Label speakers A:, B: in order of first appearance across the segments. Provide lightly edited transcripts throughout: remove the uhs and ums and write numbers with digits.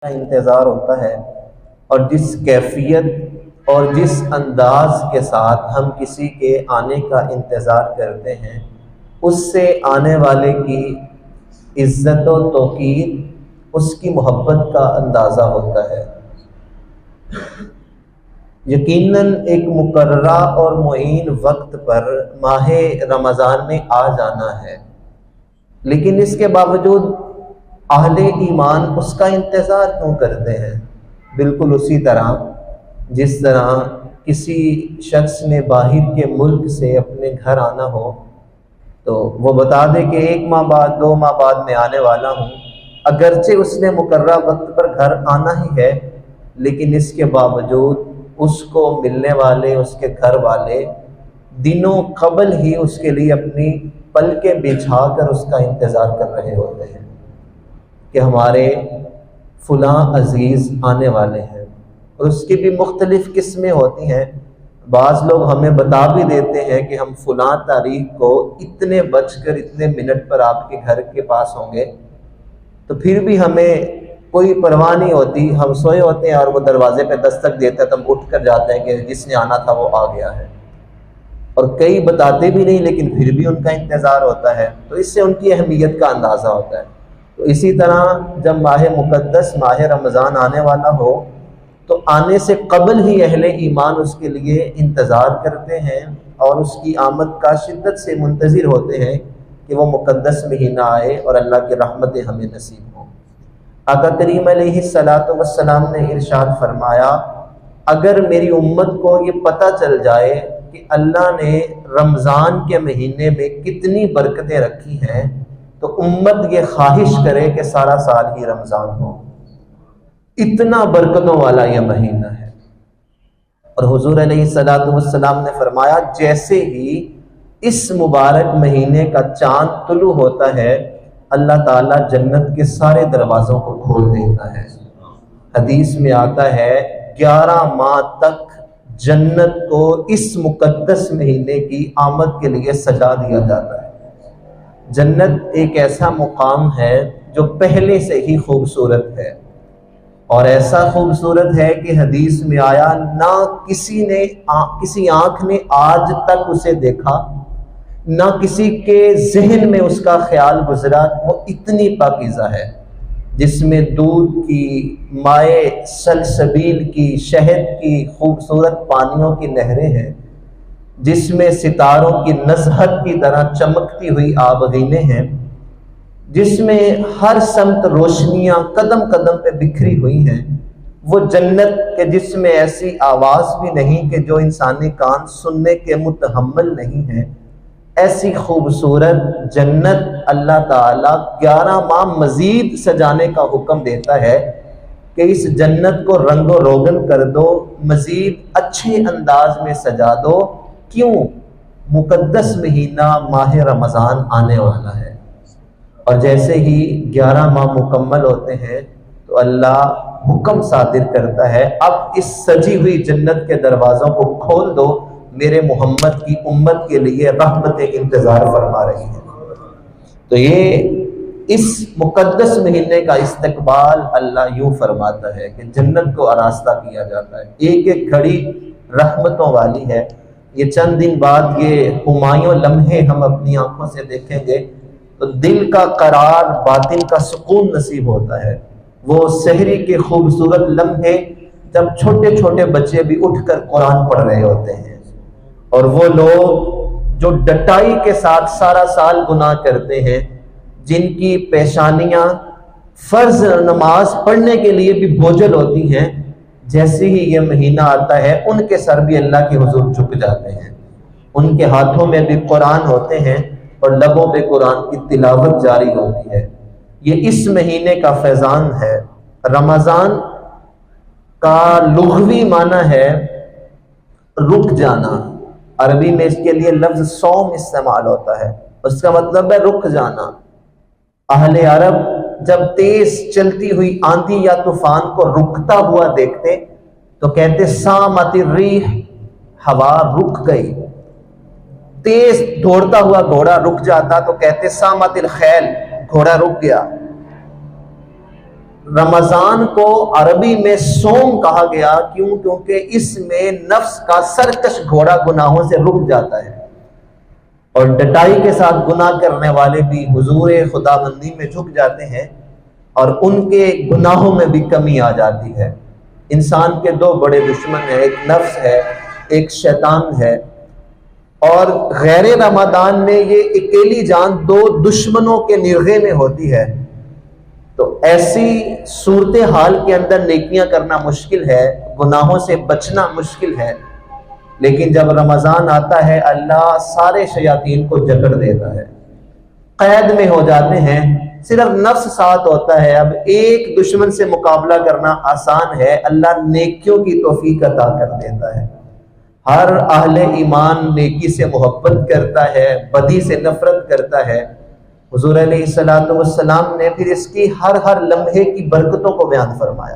A: کا انتظار ہوتا ہے، اور جس کیفیت اور جس انداز کے ساتھ ہم کسی کے آنے کا انتظار کرتے ہیں، اس سے آنے والے کی عزت و توقیر، اس کی محبت کا اندازہ ہوتا ہے۔ یقیناً ایک مقررہ اور معین وقت پر ماہ رمضان میں آ جانا ہے، لیکن اس کے باوجود اہل ایمان اس کا انتظار کیوں کرتے ہیں؟ بالکل اسی طرح جس طرح کسی شخص نے باہر کے ملک سے اپنے گھر آنا ہو تو وہ بتا دے کہ 1 ماہ بعد 2 ماہ بعد میں آنے والا ہوں، اگرچہ اس نے مقررہ وقت پر گھر آنا ہی ہے، لیکن اس کے باوجود اس کو ملنے والے اس کے گھر والے دنوں قبل ہی اس کے لیے اپنی پلکیں بچھا کر اس کا انتظار کر رہے ہوتے ہیں کہ ہمارے فلاں عزیز آنے والے ہیں۔ اور اس کی بھی مختلف قسمیں ہوتی ہیں۔ بعض لوگ ہمیں بتا بھی دیتے ہیں کہ ہم فلاں تاریخ کو اتنے بج کر اتنے منٹ پر آپ کے گھر کے پاس ہوں گے، تو پھر بھی ہمیں کوئی پرواہ نہیں ہوتی، ہم سوئے ہوتے ہیں اور وہ دروازے پہ دستک دیتا ہے تو ہم اٹھ کر جاتے ہیں کہ جس نے آنا تھا وہ آ گیا ہے۔ اور کئی بتاتے بھی نہیں لیکن پھر بھی ان کا انتظار ہوتا ہے، تو اس سے ان کی اہمیت کا اندازہ ہوتا ہے۔ تو اسی طرح جب ماہ مقدس ماہ رمضان آنے والا ہو تو آنے سے قبل ہی اہل ایمان اس کے لیے انتظار کرتے ہیں اور اس کی آمد کا شدت سے منتظر ہوتے ہیں کہ وہ مقدس مہینہ آئے اور اللہ کی رحمتیں ہمیں نصیب ہوں۔ آقا کریم علیہ الصلاۃ والسلام نے ارشاد فرمایا، اگر میری امت کو یہ پتہ چل جائے کہ اللہ نے رمضان کے مہینے میں کتنی برکتیں رکھی ہیں تو امت یہ خواہش کرے کہ سارا سال ہی رمضان ہو، اتنا برکتوں والا یہ مہینہ ہے۔ اور حضور علیہ الصلاۃ والسلام نے فرمایا، جیسے ہی اس مبارک مہینے کا چاند طلوع ہوتا ہے اللہ تعالیٰ جنت کے سارے دروازوں کو کھول دیتا ہے۔ حدیث میں آتا ہے 11 ماہ تک جنت کو اس مقدس مہینے کی آمد کے لیے سجا دیا جاتا ہے۔ جنت ایک ایسا مقام ہے جو پہلے سے ہی خوبصورت ہے، اور ایسا خوبصورت ہے کہ حدیث میں آیا نہ کسی آنکھ نے آج تک اسے دیکھا، نہ کسی کے ذہن میں اس کا خیال گزرا۔ وہ اتنی پاکیزہ ہے، جس میں دودھ کی، مائع سلسبیل کی، شہد کی خوبصورت پانیوں کی نہریں ہیں، جس میں ستاروں کی نزہت کی طرح چمکتی ہوئی آبگینیں ہیں، جس میں ہر سمت روشنیاں قدم قدم پہ بکھری ہوئی ہیں۔ وہ جنت کے جس میں ایسی آواز بھی نہیں کہ جو انسانی کان سننے کے متحمل نہیں ہے، ایسی خوبصورت جنت اللہ تعالیٰ 11 ماہ مزید سجانے کا حکم دیتا ہے کہ اس جنت کو رنگ و روگن کر دو، مزید اچھے انداز میں سجا دو۔ کیوں؟ مقدس مہینہ ماہ رمضان آنے والا ہے، اور جیسے ہی 11 ماہ مکمل ہوتے ہیں تو اللہ حکم صادر کرتا ہے، اب اس سجی ہوئی جنت کے دروازوں کو کھول دو، میرے محمد کی امت کے لیے رحمتیں انتظار فرما رہی ہیں۔ تو یہ اس مقدس مہینے کا استقبال اللہ یوں فرماتا ہے کہ جنت کو آراستہ کیا جاتا ہے، ایک ایک گھڑی رحمتوں والی ہے۔ یہ چند دن بعد یہ ہمایوں لمحے ہم اپنی آنکھوں سے دیکھیں گے تو دل کا قرار، باطن کا سکون نصیب ہوتا ہے۔ وہ سحری کے خوبصورت لمحے جب چھوٹے چھوٹے بچے بھی اٹھ کر قرآن پڑھ رہے ہوتے ہیں، اور وہ لوگ جو ڈٹائی کے ساتھ سارا سال گناہ کرتے ہیں، جن کی پیشانیاں فرض نماز پڑھنے کے لیے بھی بوجھل ہوتی ہیں، جیسے ہی یہ مہینہ آتا ہے ان کے سر بھی اللہ کے حضور جھک جاتے ہیں، ان کے ہاتھوں میں بھی قرآن ہوتے ہیں اور لبوں پہ قرآن کی تلاوت جاری ہوتی ہے۔ یہ اس مہینے کا فیضان ہے۔ رمضان کا لغوی معنی ہے رک جانا، عربی میں اس کے لیے لفظ صوم استعمال ہوتا ہے، اس کا مطلب ہے رک جانا۔ اہل عرب جب تیز چلتی ہوئی آندھی یا طوفان کو رکتا ہوا دیکھتے تو کہتے سامت الریح، ہوا رک گئی۔ تیز دوڑتا ہوا گھوڑا رک جاتا تو کہتے سامت الخیل، گھوڑا رک گیا۔ رمضان کو عربی میں صوم کہا گیا، کیوں؟ کیونکہ اس میں نفس کا سرکش گھوڑا گناہوں سے رک جاتا ہے، اور ڈٹائی کے ساتھ گناہ کرنے والے بھی حضور خداوندی میں جھک جاتے ہیں، اور ان کے گناہوں میں بھی کمی آ جاتی ہے۔ انسان کے دو بڑے دشمن ہیں، ایک نفس ہے، ایک شیطان ہے، اور غیر رمضان میں یہ اکیلی جان دو دشمنوں کے نرغے میں ہوتی ہے۔ تو ایسی صورتحال کے اندر نیکیاں کرنا مشکل ہے، گناہوں سے بچنا مشکل ہے، لیکن جب رمضان آتا ہے اللہ سارے شیاطین کو جکڑ دیتا ہے، قید میں ہو جاتے ہیں، صرف نفس ساتھ ہوتا ہے۔ اب ایک دشمن سے مقابلہ کرنا آسان ہے، اللہ نیکیوں کی توفیق عطا کر دیتا ہے۔ ہر اہل ایمان نیکی سے محبت کرتا ہے، بدی سے نفرت کرتا ہے۔ حضور علیہ السلام نے پھر اس کی ہر لمحے کی برکتوں کو بیان فرمایا،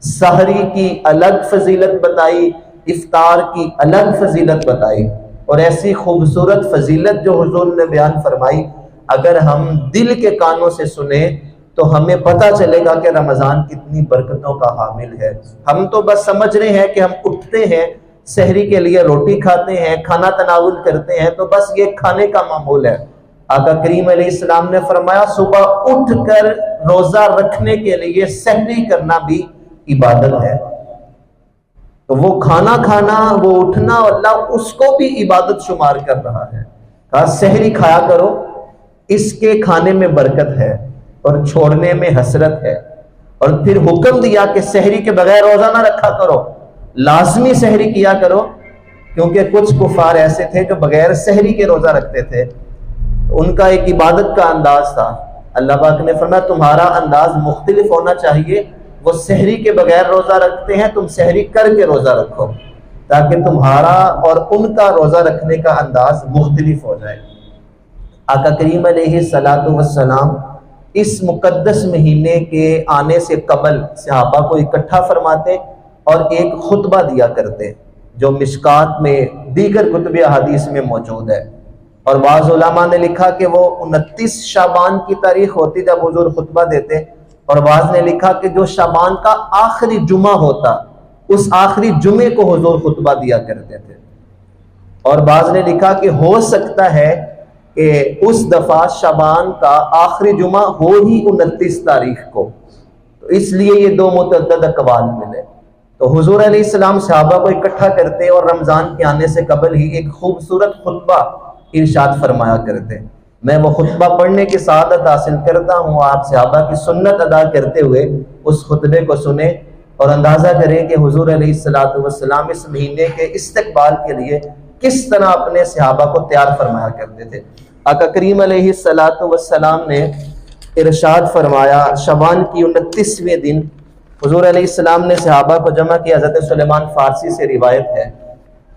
A: سحری کی الگ فضیلت بتائی، افطار کی الگ فضیلت بتائی، اور ایسی خوبصورت فضیلت جو حضور نے بیان فرمائی اگر ہم دل کے کانوں سے سنیں تو ہمیں پتہ چلے گا کہ رمضان کتنی برکتوں کا حامل ہے۔ ہم تو بس سمجھ رہے ہیں کہ ہم اٹھتے ہیں، سحری کے لیے روٹی کھاتے ہیں، کھانا تناول کرتے ہیں، تو بس یہ کھانے کا معمول ہے۔ آقا کریم علیہ السلام نے فرمایا صبح اٹھ کر روزہ رکھنے کے لیے سحری کرنا بھی عبادت ہے۔ تو وہ کھانا کھانا، وہ اٹھنا، اللہ اس کو بھی عبادت شمار کر رہا ہے۔ کہا سحری کھایا کرو، اس کے کھانے میں برکت ہے اور چھوڑنے میں حسرت ہے، اور پھر حکم دیا کہ سحری کے بغیر روزہ نہ رکھا کرو، لازمی سحری کیا کرو، کیونکہ کچھ کفار ایسے تھے جو بغیر سحری کے روزہ رکھتے تھے، ان کا ایک عبادت کا انداز تھا۔ اللہ پاک نے فرمایا تمہارا انداز مختلف ہونا چاہیے، وہ سحری کے بغیر روزہ رکھتے ہیں، تم سحری کر کے روزہ رکھو، تاکہ تمہارا اور ان کا روزہ رکھنے کا انداز مختلف ہو جائے۔ آقا کریم علیہ السلام اس مقدس مہینے کے آنے سے قبل صحابہ کو اکٹھا فرماتے اور ایک خطبہ دیا کرتے، جو مشکات میں دیگر کتب احادیث میں موجود ہے، اور بعض علماء نے لکھا کہ وہ 29 شعبان کی تاریخ ہوتی جب حضور خطبہ دیتے، اور بعض نے لکھا کہ جو شعبان کا آخری جمعہ ہوتا اس آخری جمعے کو حضور خطبہ دیا کرتے تھے، اور بعض نے لکھا کہ ہو سکتا ہے کہ اس دفعہ شعبان کا آخری جمعہ ہو ہی 29 تاریخ کو، تو اس لیے یہ دو متعدد اقوال ملے۔ تو حضور علیہ السلام صحابہ کو اکٹھا کرتے اور رمضان کے آنے سے قبل ہی ایک خوبصورت خطبہ ارشاد فرمایا کرتے۔ میں وہ خطبہ پڑھنے کی سعادت حاصل کرتا ہوں، آپ صحابہ کی سنت ادا کرتے ہوئے اس خطبے کو سنیں اور اندازہ کریں کہ حضور علیہ السلام اس مہینے کے استقبال کے لیے کس طرح اپنے صحابہ کو تیار فرمایا کرتے تھے۔ آقا کریم علیہ السلام نے ارشاد فرمایا، شعبان کی 29ویں دن حضور علیہ السلام نے صحابہ کو جمع کیا، حضرت سلیمان فارسی سے روایت ہے۔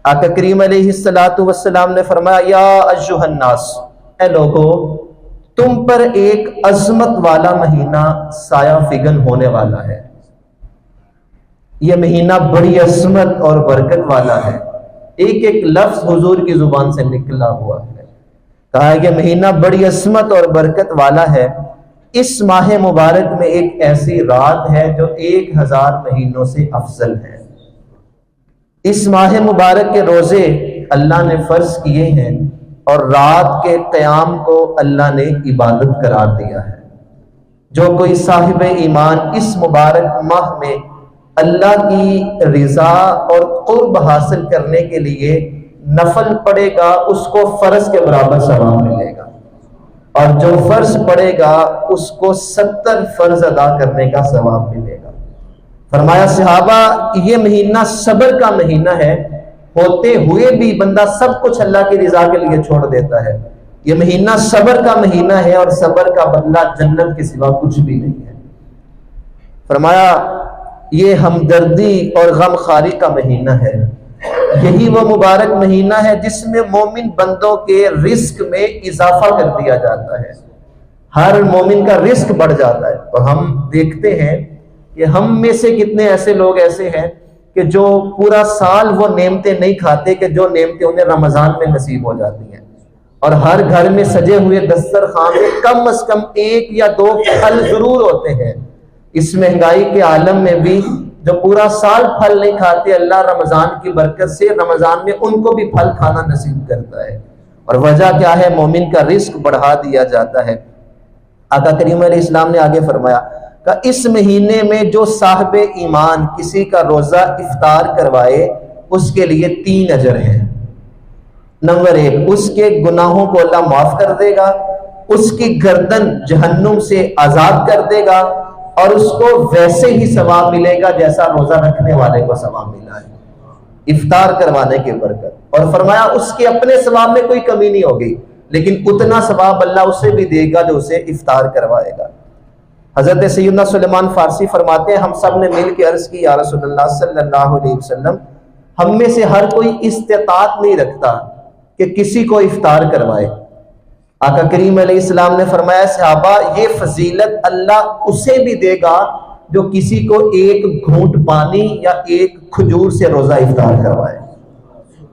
A: آقا کریم علیہ السلام نے فرمایا یا ایھا الناس، اے لوگو، تم پر ایک عظمت والا مہینہ سایہ فگن ہونے والا ہے۔ یہ مہینہ بڑی عظمت اور برکت والا ہے، ایک ایک لفظ حضور کی زبان سے نکلا ہوا ہے۔ کہا یہ مہینہ بڑی عظمت اور برکت والا ہے، اس ماہ مبارک میں ایک ایسی رات ہے جو 1000 مہینوں سے افضل ہے۔ اس ماہ مبارک کے روزے اللہ نے فرض کیے ہیں اور رات کے قیام کو اللہ نے عبادت قرار دیا ہے۔ جو کوئی صاحب ایمان اس مبارک ماہ میں اللہ کی رضا اور قرب حاصل کرنے کے لیے نفل پڑھے گا، اس کو فرض کے برابر ثواب ملے گا، اور جو فرض پڑھے گا اس کو 70 فرض ادا کرنے کا ثواب ملے گا۔ فرمایا صحابہ یہ مہینہ صبر کا مہینہ ہے، ہوتے ہوئے بھی بندہ سب کچھ اللہ کی رضا کے لیے چھوڑ دیتا ہے۔ یہ مہینہ صبر کا مہینہ ہے اور صبر کا بدلہ جنت کے سوا کچھ بھی نہیں ہے۔ فرمایا یہ ہمدردی اور غم خواری کا مہینہ ہے، یہی وہ مبارک مہینہ ہے جس میں مومن بندوں کے رزق میں اضافہ کر دیا جاتا ہے، ہر مومن کا رزق بڑھ جاتا ہے۔ اور ہم دیکھتے ہیں کہ ہم میں سے کتنے ایسے لوگ ایسے ہیں کہ جو پورا سال وہ نعمتیں نہیں کھاتے کہ جو نعمتیں انہیں رمضان میں نصیب ہو جاتی ہیں، اور ہر گھر میں سجے ہوئے دسترخوان میں کم از کم 1 یا 2 پھل ضرور ہوتے ہیں، اس مہنگائی کے عالم میں بھی جو پورا سال پھل نہیں کھاتے، اللہ رمضان کی برکت سے رمضان میں ان کو بھی پھل کھانا نصیب کرتا ہے۔ اور وجہ کیا ہے؟ مومن کا رزق بڑھا دیا جاتا ہے۔ آقا کریم علیہ السلام نے آگے فرمایا کہ اس مہینے میں جو صاحب ایمان کسی کا روزہ افطار کروائے اس کے لیے 3 اجر ہیں۔ نمبر 1، اس کے گناہوں کو اللہ معاف کر دے گا، اس کی گردن جہنم سے آزاد کر دے گا، اور اس کو ویسے ہی ثواب ملے گا جیسا روزہ رکھنے والے کو ثواب ملا ہے افطار کروانے کی برکت۔ اور فرمایا اس کے اپنے ثواب میں کوئی کمی نہیں ہوگی، لیکن اتنا ثواب اللہ اسے بھی دے گا جو اسے افطار کروائے گا۔ حضرت سیدنا سلیمان فارسی فرماتے ہیں ہم سب نے مل کے عرض کی یا رسول اللہ صلی اللہ علیہ وسلم، ہم میں سے ہر کوئی استطاعت نہیں رکھتا کہ کسی کو افطار کروائے۔ آقا کریم علیہ السلام نے فرمایا صحابہ یہ فضیلت اللہ اسے بھی دے گا جو کسی کو 1 گھونٹ پانی یا 1 کھجور سے روزہ افطار کروائے،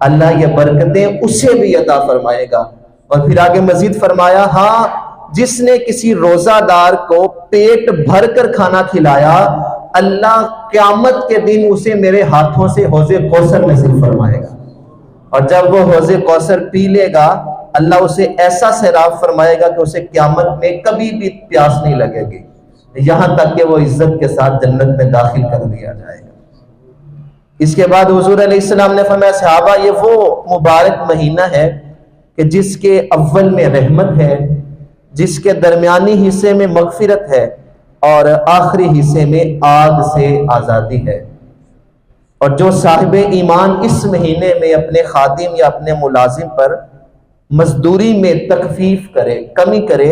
A: اللہ یہ برکتیں اسے بھی عطا فرمائے گا۔ اور پھر آگے مزید فرمایا ہاں جس نے کسی روزہ دار کو پیٹ بھر کر کھانا کھلایا، اللہ قیامت کے دن اسے میرے ہاتھوں سے حوض کوثر نصیب فرمائے گا، اور جب وہ حوض کوثر پی لے گا اللہ اسے ایسا سیراب فرمائے گا کہ اسے قیامت میں کبھی بھی پیاس نہیں لگے گی، یہاں تک کہ وہ عزت کے ساتھ جنت میں داخل کر دیا جائے گا۔ اس کے بعد حضور علیہ السلام نے فرمایا صحابہ یہ وہ مبارک مہینہ ہے کہ جس کے اول میں رحمت ہے، جس کے درمیانی حصے میں مغفرت ہے، اور آخری حصے میں آگ سے آزادی ہے۔ اور جو صاحب ایمان اس مہینے میں اپنے خادم یا اپنے ملازم پر مزدوری میں تخفیف کرے، کمی کرے،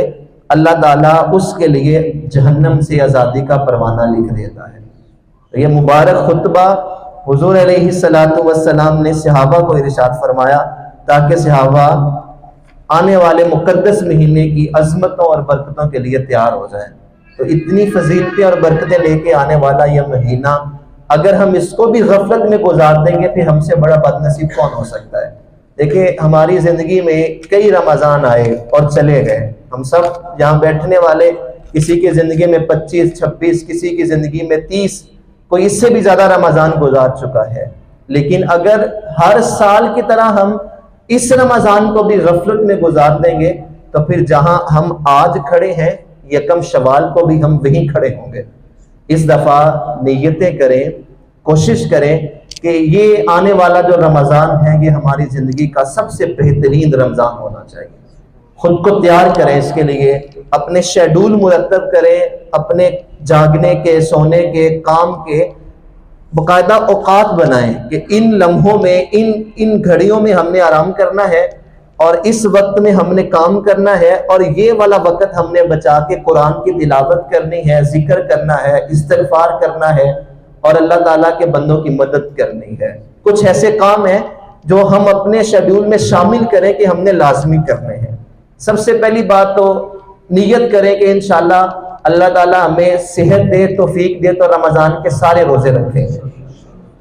A: اللہ تعالیٰ اس کے لیے جہنم سے آزادی کا پروانہ لکھ دیتا ہے۔ تو یہ مبارک خطبہ حضور علیہ السلام نے صحابہ کو ارشاد فرمایا تاکہ صحابہ آنے والے مقدس مہینے کی عظمتوں اور برکتوں کے لیے تیار ہو جائیں۔ تو اتنی فضیلتیں اور برکتیں لے کے آنے والا یہ مہینہ اگر ہم اس کو بھی غفلت میں گزار دیں گے پھر ہم سے بڑا بد نصیب کون ہو سکتا ہے؟ دیکھیں ہماری زندگی میں کئی رمضان آئے اور چلے گئے، ہم سب یہاں بیٹھنے والے کسی کی زندگی میں 25 26، کسی کی زندگی میں 30، کوئی اس سے بھی زیادہ رمضان گزار چکا ہے۔ لیکن اگر ہر سال کی طرح ہم اس رمضان کو بھی غفلت میں گزار دیں گے تو پھر جہاں ہم آج کھڑے ہیں یکم شوال کو بھی ہم وہیں کھڑے ہوں گے۔ اس دفعہ نیتیں کریں، کوشش کریں کہ یہ آنے والا جو رمضان ہے یہ ہماری زندگی کا سب سے بہترین رمضان ہونا چاہیے۔ خود کو تیار کریں اس کے لیے، اپنے شیڈول مرتب کریں، اپنے جاگنے کے، سونے کے، کام کے باقاعدہ اوقات بنائیں کہ ان لمحوں میں ان گھڑیوں میں ہم نے آرام کرنا ہے اور اس وقت میں ہم نے کام کرنا ہے، اور یہ والا وقت ہم نے بچا کے قرآن کی تلاوت کرنی ہے، ذکر کرنا ہے، استغفار کرنا ہے اور اللہ تعالیٰ کے بندوں کی مدد کرنی ہے۔ کچھ ایسے کام ہیں جو ہم اپنے شیڈول میں شامل کریں کہ ہم نے لازمی کرنے ہیں۔ سب سے پہلی بات تو نیت کریں کہ انشاءاللہ اللہ تعالیٰ ہمیں صحت دے، توفیق دے تو رمضان کے سارے روزے رکھیں گے۔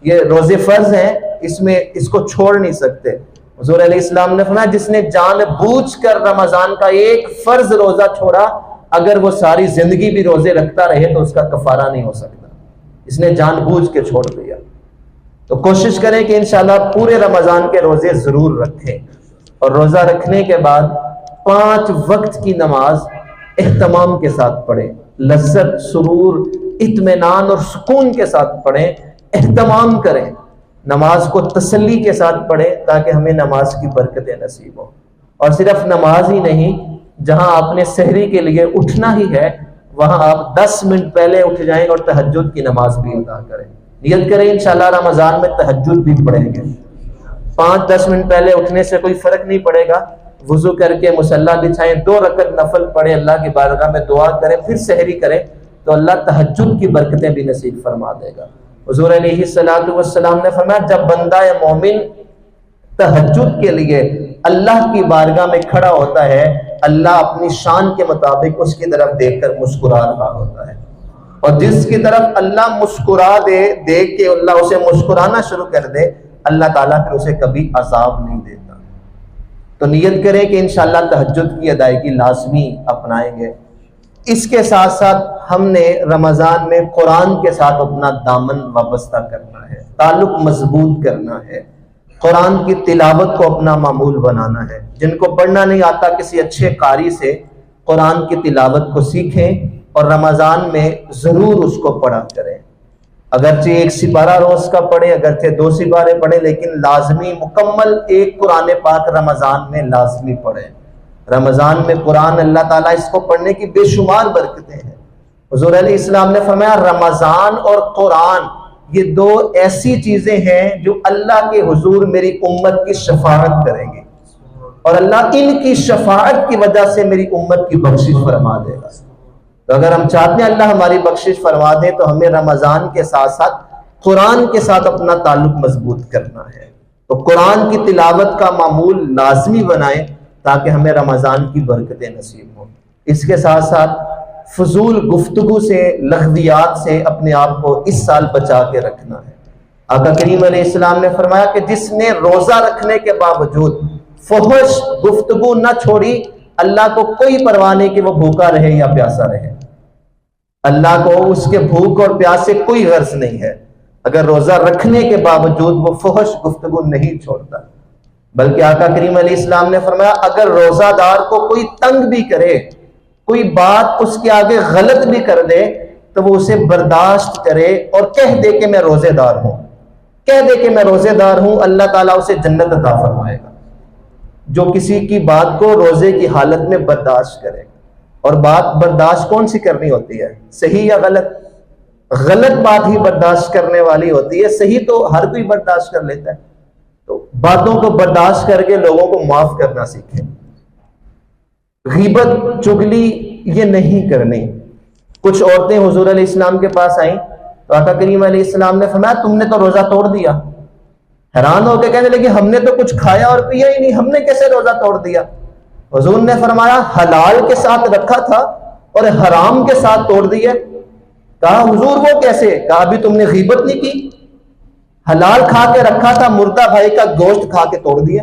A: یہ روزے فرض ہیں، اس کو چھوڑ نہیں سکتے۔ حضور علیہ السلام نے فرمایا جس نے جان بوجھ کر رمضان کا ایک فرض روزہ چھوڑا اگر وہ ساری زندگی بھی روزے رکھتا رہے تو اس کا کفارہ نہیں ہو سکتا، اس نے جان بوجھ کے چھوڑ دیا۔ تو کوشش کریں کہ انشاءاللہ پورے رمضان کے روزے ضرور رکھیں، اور روزہ رکھنے کے بعد 5 وقت کی نماز اہتمام کے ساتھ پڑھیں، لذت، سرور، اطمینان اور سکون کے ساتھ پڑھیں، اہتمام کریں، نماز کو تسلی کے ساتھ پڑھیں تاکہ ہمیں نماز کی برکتیں نصیب ہوں۔ اور صرف نماز ہی نہیں، جہاں آپ نے سحری کے لیے اٹھنا ہی ہے وہاں آپ 10 منٹ پہلے اٹھ جائیں اور تہجد کی نماز بھی ادا کریں۔ نیت کریں انشاءاللہ رمضان میں تہجد بھی پڑھیں گے۔ 5-10 منٹ پہلے اٹھنے سے کوئی فرق نہیں پڑے گا، وضو کر کے مصلی بچھائیں، 2 رکعت نفل پڑھیں، اللہ کی بارگاہ میں دعا کریں، پھر سحری کریں تو اللہ تہجد کی برکتیں بھی نصیب فرما دے گا۔ حضور علیہ السلام نے فرمایا جب بندہ مومن تہجد کے لیے اللہ کی بارگاہ میں کھڑا ہوتا ہے اللہ اپنی شان کے مطابق اس کی طرف دیکھ کر مسکرا رہا ہوتا ہے، اور جس کی طرف اللہ مسکرا دے، دیکھ کے اللہ اسے مسکرانا شروع کر دے، اللہ تعالیٰ پھر اسے کبھی عذاب نہیں دیتا۔ تو نیت کریں کہ انشاءاللہ تہجد کی ادائیگی لازمی اپنائیں گے۔ اس کے ساتھ ساتھ ہم نے رمضان میں قرآن کے ساتھ اپنا دامن وابستہ کرنا ہے، تعلق مضبوط کرنا ہے، قرآن کی تلاوت کو اپنا معمول بنانا ہے۔ جن کو پڑھنا نہیں آتا کسی اچھے قاری سے قرآن کی تلاوت کو سیکھیں اور رمضان میں ضرور اس کو پڑھا کریں، اگرچہ 1 سپارہ روز کا پڑھیں، اگرچہ 2 سپارے پڑھیں، لیکن لازمی مکمل ایک قرآن پاک رمضان میں لازمی پڑھیں۔ رمضان میں قرآن اللہ تعالیٰ اس کو پڑھنے کی بے شمار برکتیں ہیں۔ حضور علیہ السلام نے فرمایا رمضان اور قرآن یہ 2 ایسی چیزیں ہیں جو اللہ کے حضور میری امت کی شفاعت کریں گے، اور اللہ ان کی شفاعت کی وجہ سے میری امت کی بخشش فرما دے گا۔ تو اگر ہم چاہتے ہیں اللہ ہماری بخشش فرما دے تو ہمیں رمضان کے ساتھ ساتھ قرآن کے ساتھ اپنا تعلق مضبوط کرنا ہے۔ تو قرآن کی تلاوت کا معمول لازمی بنائیں تاکہ ہمیں رمضان کی برکتیں نصیب ہوں۔ اس کے ساتھ ساتھ فضول گفتگو سے، لغویات سے اپنے آپ کو اس سال بچا کے رکھنا ہے۔ آقا کریم علیہ السلام نے فرمایا کہ جس نے روزہ رکھنے کے باوجود فحش گفتگو نہ چھوڑی، اللہ کو کوئی پرواہ نہیں کہ وہ بھوکا رہے یا پیاسا رہے، اللہ کو اس کے بھوک اور پیاس سے کوئی غرض نہیں ہے۔ اگر روزہ رکھنے کے باوجود وہ فحش گفتگو نہیں چھوڑتا، بلکہ آقا کریم علیہ السلام نے فرمایا اگر روزہ دار کو کوئی تنگ بھی کرے، کوئی بات اس کے آگے غلط بھی کر دے، تو وہ اسے برداشت کرے اور کہہ دے کہ میں روزے دار ہوں، کہہ دے کہ میں روزے دار ہوں، اللہ تعالیٰ اسے جنت عطا فرمائے گا۔ جو کسی کی بات کو روزے کی حالت میں برداشت کرے، اور بات برداشت کون سی کرنی ہوتی ہے، صحیح یا غلط؟ غلط بات ہی برداشت کرنے والی ہوتی ہے، صحیح تو ہر کوئی برداشت کر لیتا ہے۔ تو باتوں کو برداشت کر کے لوگوں کو معاف کرنا سیکھیں۔ غیبت چگلی یہ نہیں کرنی۔ کچھ عورتیں حضور علیہ السلام کے پاس آئیں تو آقا کریم علیہ السلام نے فرمایا تم نے تو روزہ توڑ دیا۔ حیران ہو کے کہنے لگے ہم نے تو کچھ کھایا اور پیا ہی نہیں، ہم نے کیسے روزہ توڑ دیا؟ حضور نے فرمایا حلال کے ساتھ رکھا تھا اور حرام کے ساتھ توڑ دیا۔ کہا حضور وہ کیسے؟ کہا ابھی تم نے غیبت نہیں کی، حلال کھا کے رکھا تھا، مردہ بھائی کا گوشت کھا کے توڑ دیا۔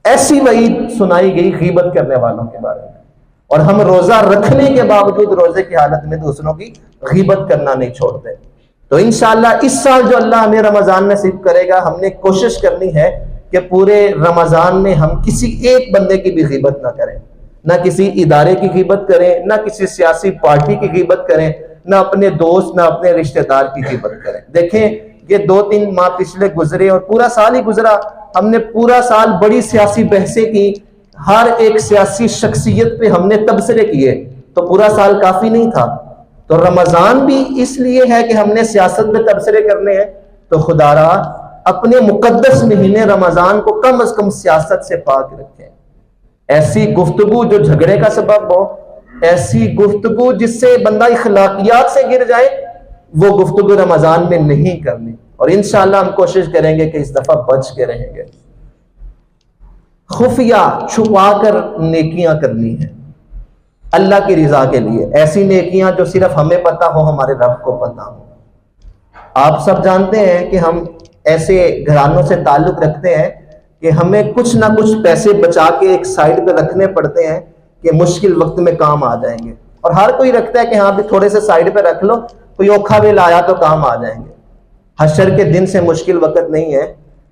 A: ایسی وعید سنائی گئی غیبت کرنے والوں کے بارے میں، اور ہم روزہ رکھنے کے باوجود روزے کی حالت میں دوسروں کی غیبت کرنا نہیں چھوڑتے۔ تو انشاءاللہ اس سال جو اللہ ہمیں رمضان نصیب کرے گا، ہم نے کوشش کرنی ہے کہ پورے رمضان میں ہم کسی ایک بندے کی بھی غیبت نہ کریں، نہ کسی ادارے کی غیبت کریں، نہ کسی سیاسی پارٹی کی غیبت کریں، نہ اپنے دوست نہ اپنے رشتہ دار کی غیبت کریں۔ دیکھیں یہ 2-3 ماہ پچھلے گزرے اور پورا سال ہی گزرا، ہم نے پورا سال بڑی سیاسی بحثیں کی، ہر ایک سیاسی شخصیت پہ ہم نے تبصرے کیے، تو پورا سال کافی نہیں تھا۔ تو رمضان بھی اس لیے ہے کہ ہم نے سیاست پہ تبصرے کرنے ہیں، تو خدا را اپنے مقدس مہینے رمضان کو کم از کم سیاست سے پاک رکھیں۔ ایسی گفتگو جو جھگڑے کا سبب ہو، ایسی گفتگو جس سے بندہ اخلاقیات سے گر جائے، وہ گفتگو رمضان میں نہیں کرنی، اور انشاءاللہ ہم کوشش کریں گے کہ اس دفعہ بچ کے رہیں گے۔ خفیہ چھپا کر نیکیاں کرنی ہیں اللہ کی رضا کے لیے، ایسی نیکیاں جو صرف ہمیں پتہ ہو، ہمارے رب کو پتہ ہو۔ آپ سب جانتے ہیں کہ ہم ایسے گھرانوں سے تعلق رکھتے ہیں کہ ہمیں کچھ نہ کچھ پیسے بچا کے ایک سائڈ پہ رکھنے پڑتے ہیں کہ مشکل وقت میں کام آ جائیں گے، اور ہر کوئی رکھتا ہے کہ ہاں بھی تھوڑے سے سائڈ پہ رکھ لو، کوئی اوکھا بھی لایا تو کام آ جائیں گے۔ حشر کے دن سے مشکل وقت نہیں ہے۔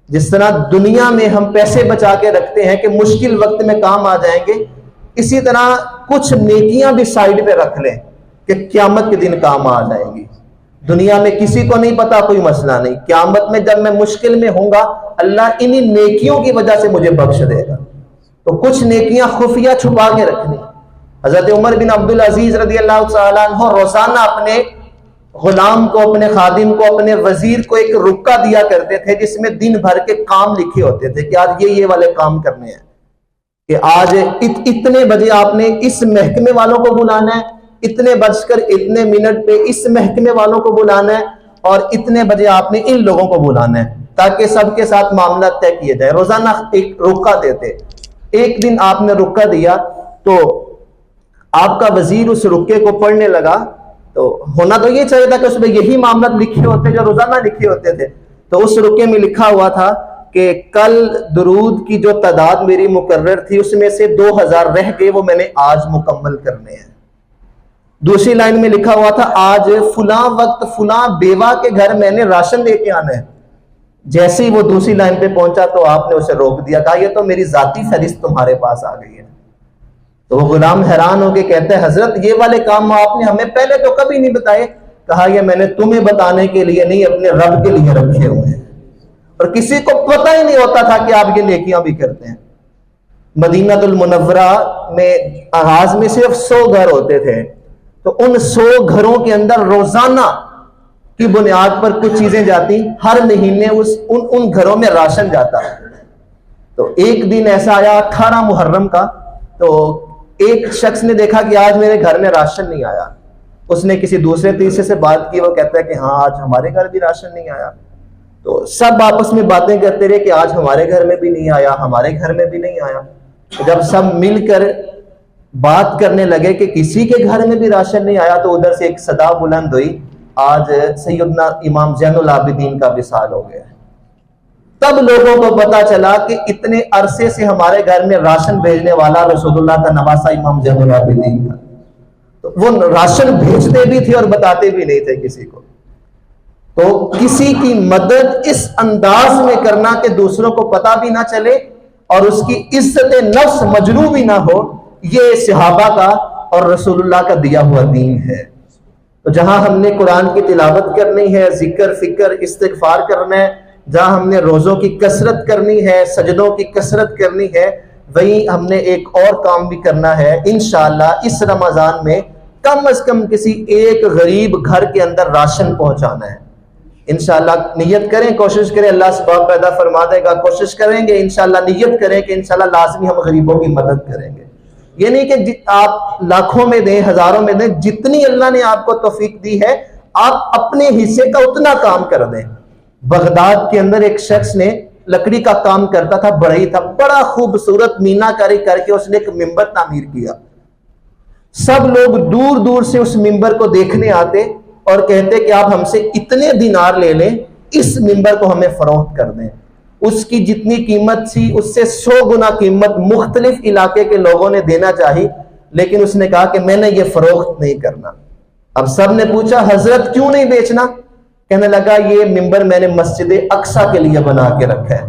A: جس طرح دنیا میں ہم پیسے بچا کے رکھتے ہیں کہ مشکل وقت میں کام آ جائیں گے، اسی طرح کچھ نیکیاں بھی سائڈ پہ رکھ لیں کہ قیامت کے دن کام آ جائیں گی۔ دنیا میں کسی کو نہیں پتا، کوئی مسئلہ نہیں، قیامت میں جب میں مشکل میں ہوں گا اللہ انہی نیکیوں کی وجہ سے مجھے بخش دے گا۔ تو کچھ نیکیاں خفیہ چھپا کے رکھنی۔ حضرت عمر بن عبدالعزیز رضی اللہ تعالیٰ عنہ روزانہ اپنے غلام کو، اپنے خادم کو، اپنے وزیر کو ایک رکہ دیا کرتے تھے جس میں دن بھر کے کام لکھے ہوتے تھے کہ آج یہ والے کام کرنے ہیں، کہ آج اتنے بجے آپ نے اس محکمے والوں کو بلانا ہے، اتنے بج کر اتنے منٹ پہ اس محکمے والوں کو بلانا ہے، اور اتنے بجے آپ نے ان لوگوں کو بلانا ہے، تاکہ سب کے ساتھ معاملہ طے کیے جائے۔ روزانہ ایک رکہ دیتے۔ ایک دن آپ نے رکہ دیا تو آپ کا وزیر اس رکے کو پڑھنے لگا، تو ہونا تو یہ چاہیے تھا کہ اس میں یہی معاملات لکھے ہوتے جو روزانہ لکھے ہوتے تھے۔ تو اس رکے میں لکھا ہوا تھا کہ کل درود کی جو تعداد میری مقرر تھی اس میں سے 2000 رہ گئے، وہ میں نے آج مکمل کرنے ہیں۔ دوسری لائن میں لکھا ہوا تھا آج فلاں وقت فلاں بیوہ کے گھر میں نے راشن لے کے آنا ہے. جیسے ہی وہ دوسری لائن پہ پہنچا تو آپ نے اسے روک دیا, کہا یہ تو میری ذاتی فہرست تمہارے پاس آ گئی ہے. تو وہ غلام حیران ہو کے کہتے ہیں حضرت یہ والے کام آپ نے ہمیں پہلے تو کبھی نہیں بتائے. کہا یہ میں نے تمہیں بتانے کے لیے نہیں, اپنے رب کے لیے رکھے ہوئے ہیں, اور کسی کو پتہ ہی نہیں ہوتا تھا کہ آپ یہ نیکیاں بھی کرتے ہیں. مدینہ المنورہ میں آغاز میں صرف 100 گھر ہوتے تھے, تو ان 100 گھروں کے اندر روزانہ کی بنیاد پر کچھ چیزیں جاتی, ہر مہینے ان گھروں میں راشن جاتا. تو ایک دن ایسا آیا 18 محرم کا, تو ایک شخص نے دیکھا کہ آج میرے گھر میں راشن نہیں آیا. اس نے کسی دوسرے تیسرے سے بات کی, وہ کہتا ہے کہ ہاں آج ہمارے گھر بھی راشن نہیں آیا. تو سب آپس میں باتیں کرتے رہے کہ آج ہمارے گھر میں بھی نہیں آیا, ہمارے گھر میں بھی نہیں آیا. جب سب مل کر بات کرنے لگے کہ کسی کے گھر میں بھی راشن نہیں آیا, تو ادھر سے ایک صدا بلند ہوئی, آج سیدنا امام زین العابدین کا وصال ہو گیا ہے. تب لوگوں کو پتا چلا کہ اتنے عرصے سے ہمارے گھر میں راشن بھیجنے والا رسول اللہ کا نواسا امام زین العابدین تھا. تو وہ راشن بھیجتے بھی تھے اور بتاتے بھی نہیں تھے کسی کو. تو کسی کی مدد اس انداز میں کرنا کہ دوسروں کو پتا بھی نہ چلے اور اس کی عزت نفس مجروح بھی نہ ہو, یہ صحابہ کا اور رسول اللہ کا دیا ہوا دین ہے. تو جہاں ہم نے قرآن کی تلاوت کرنی ہے, ذکر فکر استغفار کرنا ہے, جہاں ہم نے روزوں کی کثرت کرنی ہے, سجدوں کی کثرت کرنی ہے, وہیں ہم نے ایک اور کام بھی کرنا ہے. انشاءاللہ اس رمضان میں کم از کم کسی ایک غریب گھر کے اندر راشن پہنچانا ہے. انشاءاللہ نیت کریں, کوشش کریں, اللہ سبب پیدا فرما دے گا. کوشش کریں گے انشاءاللہ, نیت کریں کہ انشاءاللہ لازمی ہم غریبوں کی مدد کریں گے. یہ نہیں کہ آپ لاکھوں میں دیں, ہزاروں میں دیں, جتنی اللہ نے آپ کو توفیق دی ہے آپ اپنے حصے کا اتنا کام کر دیں. بغداد کے اندر ایک شخص نے لکڑی کا کام کرتا تھا, بڑھئی تھا, بڑا خوبصورت مینا کاری کر کے اس نے ایک ممبر تعمیر کیا. سب لوگ دور دور سے اس ممبر کو دیکھنے آتے اور کہتے کہ آپ ہم سے اتنے دینار لے لیں, اس ممبر کو ہمیں فروخت کر دیں. اس کی جتنی قیمت تھی اس سے 100 گنا قیمت مختلف علاقے کے لوگوں نے دینا چاہی, لیکن اس نے کہا کہ میں نے یہ فروخت نہیں کرنا. اب سب نے پوچھا حضرت کیوں نہیں بیچنا؟ کہنے لگا یہ ممبر میں نے مسجد اقصی کے لیے بنا کے رکھا ہے.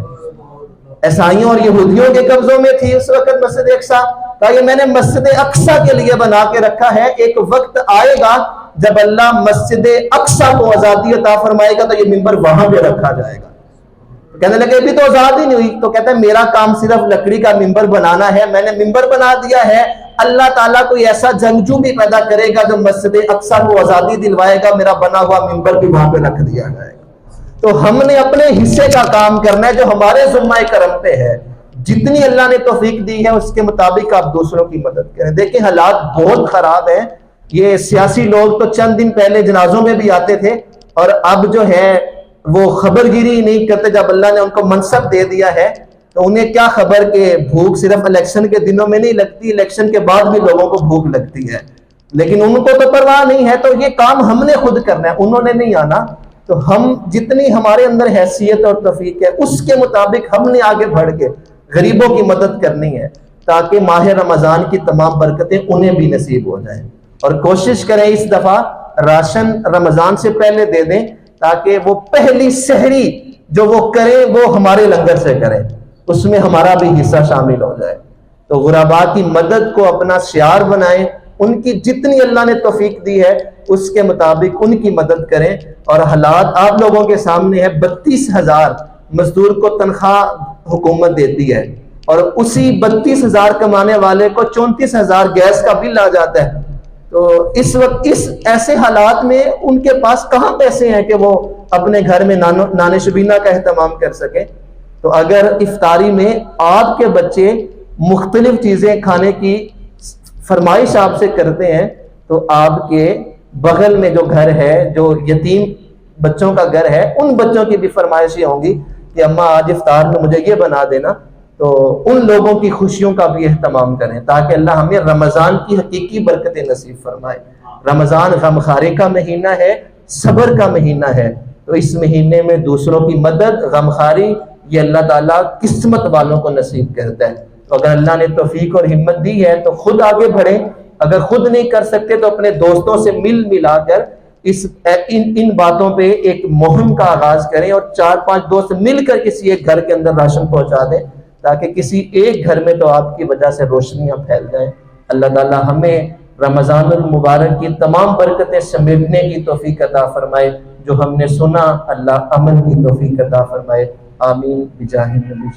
A: عیسائیوں اور یہودیوں کے قبضوں میں تھی اس وقت مسجد اقصی, کہا یہ میں نے مسجد اقصی کے لیے بنا کے رکھا ہے, ایک وقت آئے گا جب اللہ مسجد اقصی کو آزادی عطا فرمائے گا تو یہ ممبر وہاں پہ رکھا جائے گا. کہنے لگے ابھی تو آزاد ہی نہیں ہوئی. تو کہتا ہے میرا کام صرف لکڑی کا ممبر بنانا ہے, میں نے ممبر بنا دیا ہے, اللہ تعالیٰ کوئی ایسا جنگجو بھی پیدا کرے گا جو مسجد اقصی کو آزادی دلوائے گا, میرا بنا ہوا ممبر بھی وہاں پہ رکھ دیا جائے گا. تو ہم نے اپنے حصے کا کام کرنا ہے جو ہمارے ذمہ کرم پہ ہے. جتنی اللہ نے توفیق دی ہے اس کے مطابق آپ دوسروں کی مدد کریں. دیکھیں حالات بہت خراب ہیں. یہ سیاسی لوگ تو چند دن پہلے جنازوں میں بھی آتے تھے, اور اب جو ہے وہ خبر گیری نہیں کرتے. جب اللہ نے ان کو منصب دے دیا ہے تو انہیں کیا خبر کہ بھوک صرف الیکشن کے دنوں میں نہیں لگتی, الیکشن کے بعد بھی لوگوں کو بھوک لگتی ہے, لیکن ان کو تو پرواہ نہیں ہے. تو یہ کام ہم نے خود کرنا ہے, انہوں نے نہیں آنا. تو ہم جتنی ہمارے اندر حیثیت اور توفیق ہے اس کے مطابق ہم نے آگے بڑھ کے غریبوں کی مدد کرنی ہے, تاکہ ماہ رمضان کی تمام برکتیں انہیں بھی نصیب ہو جائیں. اور کوشش کریں اس دفعہ راشن رمضان سے پہلے دے دیں, تاکہ وہ پہلی سحری جو وہ کریں وہ ہمارے لنگر سے کریں, اس میں ہمارا بھی حصہ شامل ہو جائے. تو غرباء کی مدد کو اپنا شعار بنائیں, ان کی جتنی اللہ نے توفیق دی ہے اس کے مطابق ان کی مدد کریں. اور حالات آپ لوگوں کے سامنے ہے, 32,000 مزدور کو تنخواہ حکومت دیتی ہے, اور اسی 32,000 کمانے والے کو 34,000 گیس کا بل آ جاتا ہے. تو اس وقت اس ایسے حالات میں ان کے پاس کہاں پیسے ہیں کہ وہ اپنے گھر میں نان شبینہ کا اہتمام کر سکیں. تو اگر افطاری میں آپ کے بچے مختلف چیزیں کھانے کی فرمائش آپ سے کرتے ہیں, تو آپ کے بغل میں جو گھر ہے, جو یتیم بچوں کا گھر ہے, ان بچوں کی بھی فرمائشیں ہوں گی کہ اماں آج افطار میں مجھے یہ بنا دینا. تو ان لوگوں کی خوشیوں کا بھی اہتمام کریں, تاکہ اللہ ہمیں رمضان کی حقیقی برکتیں نصیب فرمائے. رمضان غمخاری کا مہینہ ہے, صبر کا مہینہ ہے. تو اس مہینے میں دوسروں کی مدد, غمخاری, یہ اللہ تعالیٰ قسمت والوں کو نصیب کرتا ہے. تو اگر اللہ نے توفیق اور ہمت دی ہے تو خود آگے بڑھیں, اگر خود نہیں کر سکتے تو اپنے دوستوں سے ملا کر ان باتوں پہ ایک مہم کا آغاز کریں اور 4-5 دوست مل کر کسی ایک گھر کے اندر راشن پہنچا دیں، تاکہ کسی ایک گھر میں تو آپ کی وجہ سے روشنیاں پھیل جائیں۔ اللہ تعالی ہمیں رمضان المبارک کی تمام برکتیں سمیٹنے کی توفیق عطا فرمائے، جو ہم نے سنا اللہ عمل کی توفیق عطا فرمائے، آمین بجاہ النبی۔